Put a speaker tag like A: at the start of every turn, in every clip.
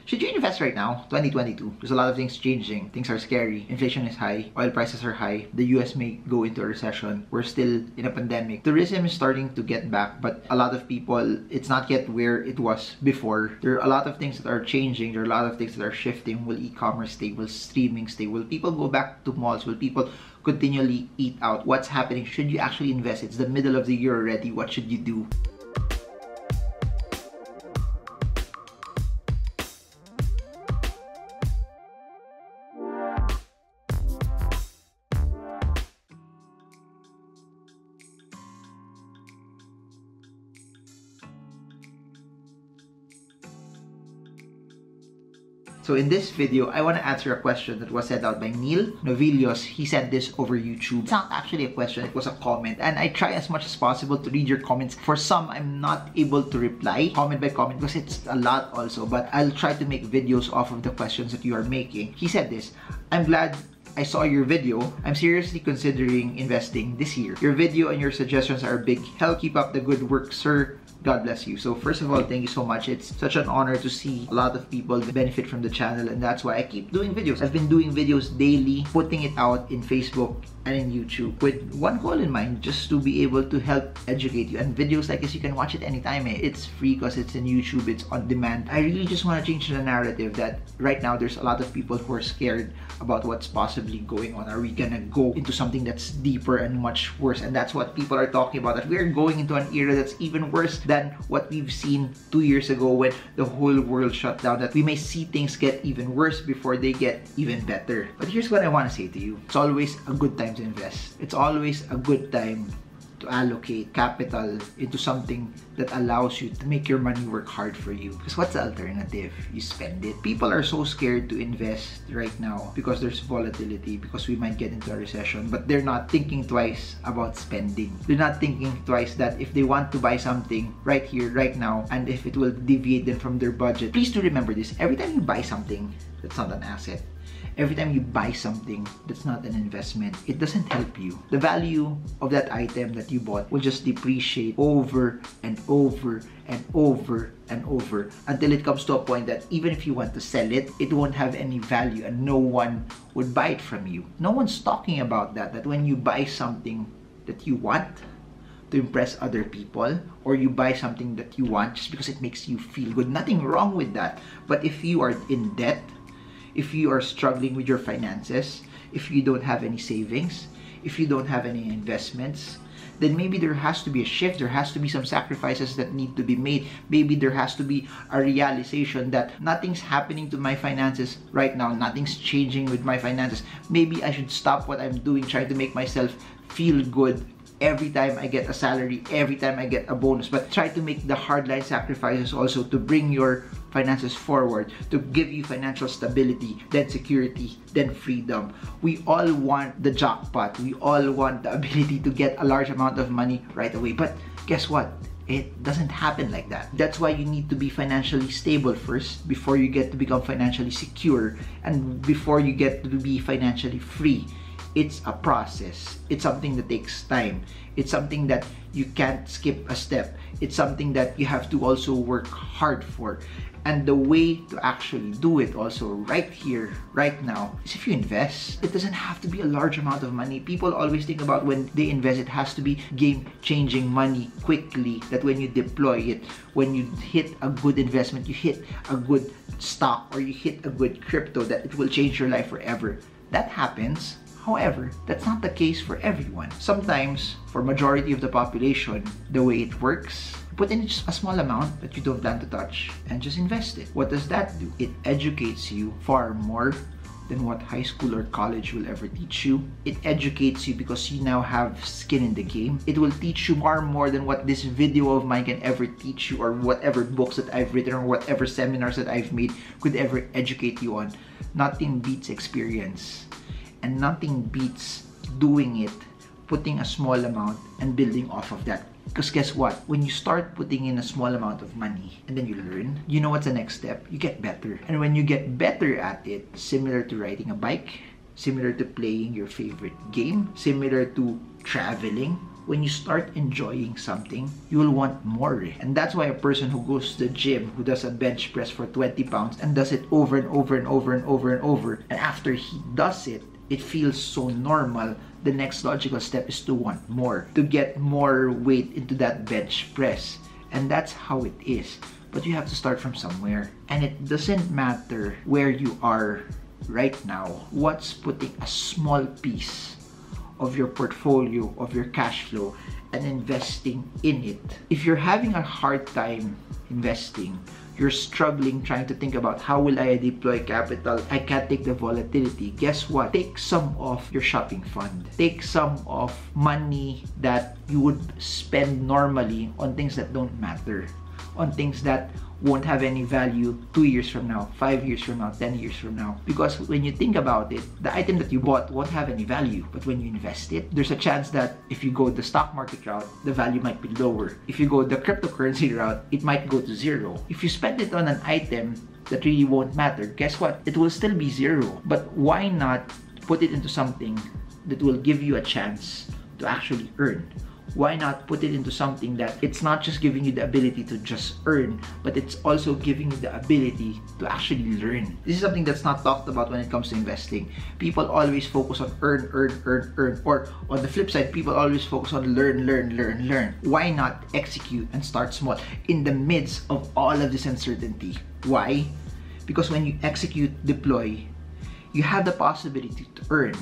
A: Should you invest right now, 2022? There's a lot of things changing. Things are scary. Inflation is high. Oil prices are high. The US may go into a recession. We're still in a pandemic. Tourism is starting to get back, but a lot of people, it's not yet where it was before. There are a lot of things that are changing. There are a lot of things that are shifting. Will e-commerce stay? Will streaming stay? Will people go back to malls? Will people continually eat out? What's happening? Should you actually invest? It's the middle of the year already. What should you do? So in this video, I want to answer a question that was sent out by Neil Novillos. He sent this over YouTube. It's not actually a question, it was a comment. And I try as much as possible to read your comments. For some, I'm not able to reply comment by comment because it's a lot also. But I'll try to make videos off of the questions that you are making. He said this, I'm glad I saw your video. I'm seriously considering investing this year. Your video and your suggestions are a big help. Keep up the good work, sir. God bless you. So first of all, thank you so much. It's such an honor to see a lot of people benefit from the channel, and that's why I keep doing videos. I've been doing videos daily, putting it out in Facebook and in YouTube with one goal in mind, just to be able to help educate you. And videos like this, you can watch it anytime. It's free because it's in YouTube, it's on demand. I really just want to change the narrative that right now there's a lot of people who are scared about what's possibly going on. Are we gonna go into something that's deeper and much worse? And that's what people are talking about, that we're going into an era that's even worse than what we've seen 2 years ago when the whole world shut down, that we may see things get even worse before they get even better. But here's what I want to say to you. It's always a good time to invest. It's always a good time to allocate capital into something that allows you to make your money work hard for you. Because what's the alternative? You spend it. People are so scared to invest right now because there's volatility, because we might get into a recession, but they're not thinking twice about spending. They're not thinking twice that if they want to buy something right here, right now, and if it will deviate them from their budget. Please do remember this. Every time you buy something that's not an asset, every time you buy something that's not an investment, it doesn't help you. The value of that item that you bought will just depreciate over and over and over and over until it comes to a point that even if you want to sell it, it won't have any value and no one would buy it from you. No one's talking about that when you buy something that you want to impress other people, or you buy something that you want just because it makes you feel good. Nothing wrong with that. But if you are in debt, if you are struggling with your finances, if you don't have any savings, if you don't have any investments, then maybe there has to be a shift. There has to be some sacrifices that need to be made. Maybe there has to be a realization that nothing's happening to my finances right now. Nothing's changing with my finances. Maybe I should stop what I'm doing, trying to make myself feel good every time I get a salary, every time I get a bonus, but try to make the hardline sacrifices also to bring your finances forward, to give you financial stability, then security, then freedom. We all want the jackpot. We all want the ability to get a large amount of money right away. But guess what? It doesn't happen like that. That's why you need to be financially stable first before you get to become financially secure and before you get to be financially free. It's a process. It's something that takes time. It's something that you can't skip a step. It's something that you have to also work hard for. And the way to actually do it also right here, right now, is if you invest. It doesn't have to be a large amount of money. People always think about when they invest, it has to be game-changing money quickly, that when you deploy it, when you hit a good investment, you hit a good stock, or you hit a good crypto, that it will change your life forever. That happens. However, that's not the case for everyone. Sometimes, for majority of the population, the way it works, put in just a small amount that you don't plan to touch and just invest it. What does that do? It educates you far more than what high school or college will ever teach you. It educates you because you now have skin in the game. It will teach you far more than what this video of mine can ever teach you, or whatever books that I've written, or whatever seminars that I've made could ever educate you on. Nothing beats experience. And nothing beats doing it, putting a small amount and building off of that. Because guess what? When you start putting in a small amount of money and then you learn, you know what's the next step? You get better. And when you get better at it, similar to riding a bike, similar to playing your favorite game, similar to traveling, when you start enjoying something, you will want more. And that's why a person who goes to the gym, who does a bench press for 20 pounds and does it over and over and over and over and over, and after he does it, it feels so normal. The next logical step is to want more, to get more weight into that bench press. And that's how it is. But you have to start from somewhere. And it doesn't matter where you are right now. What's putting a small piece of your portfolio, of your cash flow, and investing in it? If you're having a hard time investing, you're struggling trying to think about how will I deploy capital, I can't take the volatility, guess what? Take some of your shopping fund. Take some of money that you would spend normally on things that don't matter, on things that won't have any value 2 years from now, 5 years from now, 10 years from now. Because when you think about it, the item that you bought won't have any value. But when you invest it, there's a chance that if you go the stock market route, the value might be lower. If you go the cryptocurrency route, it might go to zero. If you spend it on an item that really won't matter, guess what? It will still be zero. But why not put it into something that will give you a chance to actually earn? Why not put it into something that it's not just giving you the ability to just earn, but it's also giving you the ability to actually learn? This is something that's not talked about when it comes to investing. People always focus on earn. Or on the flip side, people always focus on learn. Why not execute and start small in the midst of all of this uncertainty? Why? Because when you execute, deploy, you have the possibility to earn.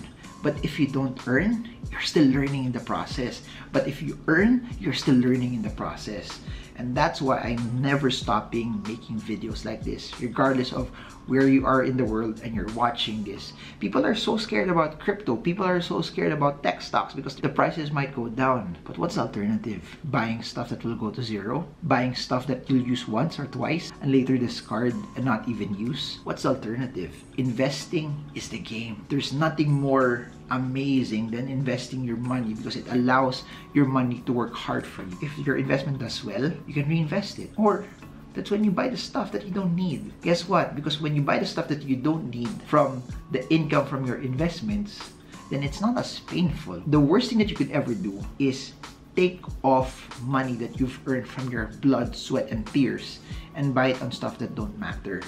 A: But if you don't earn, you're still learning in the process. But if you earn, you're still learning in the process. And that's why I'm never stopping making videos like this, regardless of where you are in the world and you're watching this. People are so scared about crypto. People are so scared about tech stocks because the prices might go down. But what's the alternative? Buying stuff that will go to zero? Buying stuff that you'll use once or twice and later discard and not even use? What's the alternative? Investing is the game. There's nothing more amazing than investing your money because it allows your money to work hard for you. If your investment does well, you can reinvest it. Or that's when you buy the stuff that you don't need. Guess what? Because when you buy the stuff that you don't need from the income from your investments, then it's not as painful. The worst thing that you could ever do is take off money that you've earned from your blood, sweat, and tears and buy it on stuff that don't matter.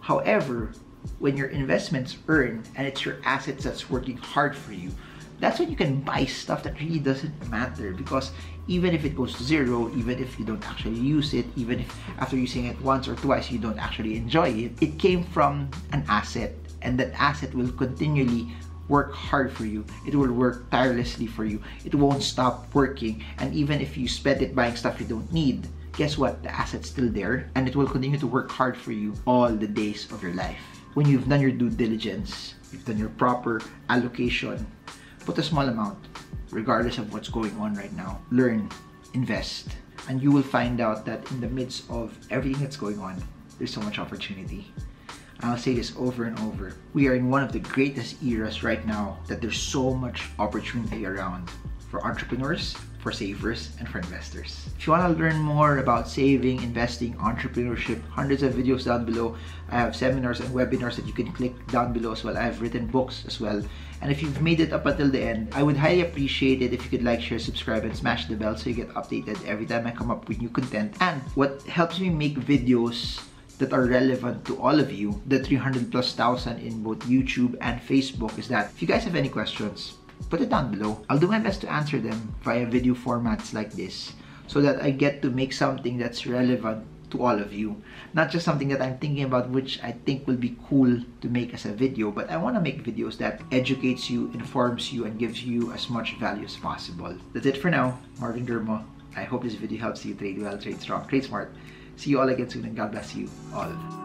A: However, when your investments earn and it's your assets that's working hard for you, that's when you can buy stuff that really doesn't matter. Because even if it goes to zero, even if you don't actually use it, even if after using it once or twice you don't actually enjoy it, it came from an asset, and that asset will continually work hard for you. It will work tirelessly for you. It won't stop working. And even if you spend it buying stuff you don't need, guess what? The asset's still there and it will continue to work hard for you all the days of your life. When you've done your due diligence, you've done your proper allocation, put a small amount, regardless of what's going on right now. Learn, invest, and you will find out that in the midst of everything that's going on, there's so much opportunity. I'll say this over and over. We are in one of the greatest eras right now that there's so much opportunity around for entrepreneurs, for savers, and for investors. If you want to learn more about saving, investing, entrepreneurship, hundreds of videos down below. I have seminars and webinars that you can click down below as well. I have written books as well. And if you've made it up until the end, I would highly appreciate it if you could like, share, subscribe, and smash the bell so you get updated every time I come up with new content. And what helps me make videos that are relevant to all of you, the 300,000+ in both YouTube and Facebook, is that if you guys have any questions, put it down below. I'll do my best to answer them via video formats like this so that I get to make something that's relevant to all of you. Not just something that I'm thinking about which I think will be cool to make as a video, but I want to make videos that educates you, informs you, and gives you as much value as possible. That's it for now. Marvingermo. I hope this video helps you trade well, trade strong, trade smart. See you all again soon, and God bless you all.